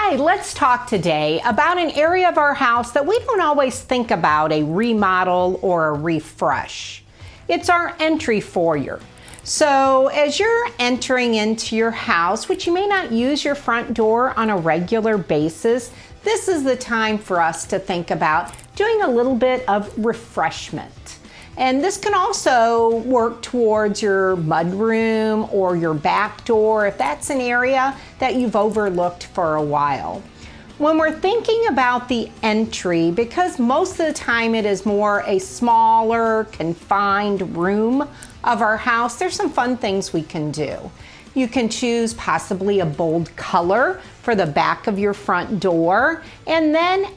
Hi, let's talk today about an area of our house that we don't always think about a remodel or a refresh. It's our entry foyer. So as you're entering into your house, which you may not use your front door on a regular basis, this is the time for us to think about doing a little bit of refreshment. And this can also work towards your mudroom or your back door if that's an area that you've overlooked for a while. When we're thinking about the entry, because most of the time it is more a smaller, confined room of our house, there's some fun things we can do. You can choose possibly a bold color for the back of your front door, and then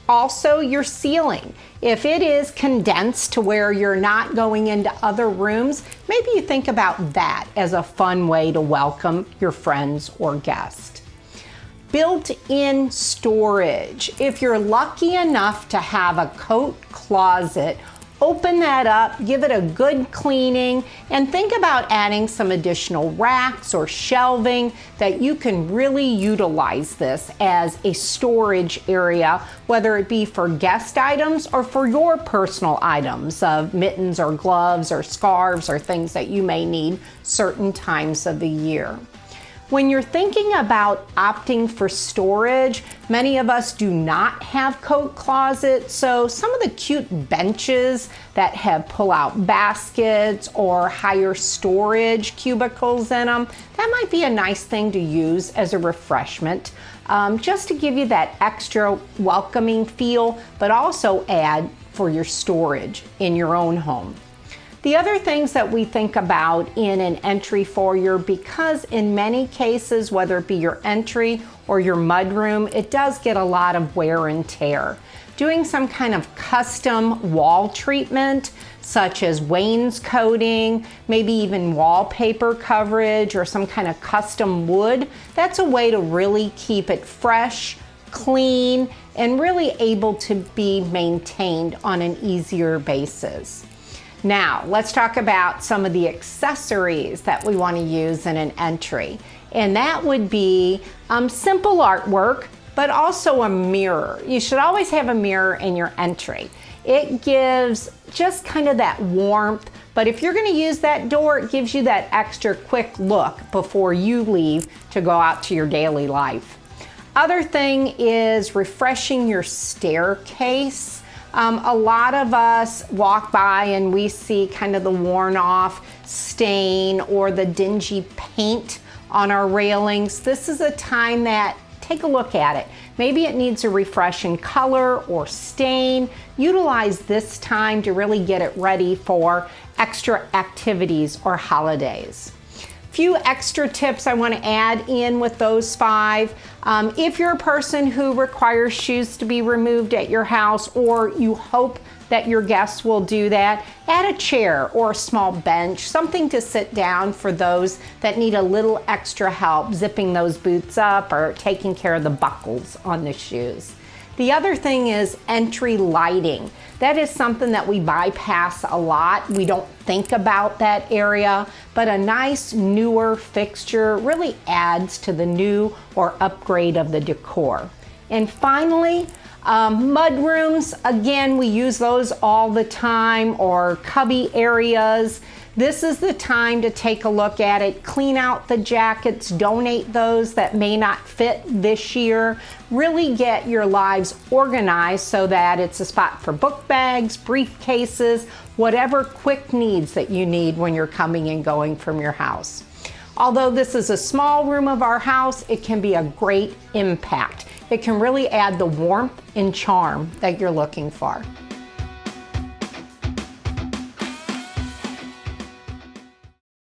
also your ceiling. If it is condensed to where you're not going into other rooms, maybe you think about that as a fun way to welcome your friends or guests. Built-in storage. If you're lucky enough to have a coat closet, open that up, give it a good cleaning, and think about adding some additional racks or shelving that you can really utilize this as a storage area, whether it be for guest items or for your personal items of mittens or gloves or scarves or things that you may need certain times of the year. When you're thinking about opting for storage, many of us do not have coat closets, so some of the cute benches that have pull-out baskets or higher storage cubicles in them, that might be a nice thing to use as a refreshment, just to give you that extra welcoming feel, but also add for your storage in your own home. The other things that we think about in an entry foyer, because in many cases, whether it be your entry or your mudroom, it does get a lot of wear and tear. Doing some kind of custom wall treatment, such as wainscoting, maybe even wallpaper coverage or some kind of custom wood, that's a way to really keep it fresh, clean, and really able to be maintained on an easier basis. Now, let's talk about some of the accessories that we want to use in an entry. And that would be simple artwork, but also a mirror. You should always have a mirror in your entry. It gives just kind of that warmth, but if you're going to use that door, it gives you that extra quick look before you leave to go out to your daily life. Other thing is refreshing your staircase. A lot of us walk by and we see kind of the worn off stain or the dingy paint on our railings. This is a time that take a look at it. Maybe it needs a refresh in color or stain. Utilize this time to really get it ready for extra activities or holidays. Few extra tips I want to add in with those 5. If you're a person who requires shoes to be removed at your house, or you hope that your guests will do that, add a chair or a small bench, something to sit down for those that need a little extra help zipping those boots up or taking care of the buckles on the shoes. The other thing is entry lighting. That is something that we bypass a lot. We don't think about that area, but a nice newer fixture really adds to the new or upgrade of the decor. And finally, mudrooms. Again, we use those all the time, or cubby areas. This is the time to take a look at it, clean out the jackets, donate those that may not fit this year. Really get your lives organized so that it's a spot for book bags, briefcases, whatever quick needs that you need when you're coming and going from your house. Although this is a small room of our house, it can be a great impact. It can really add the warmth and charm that you're looking for.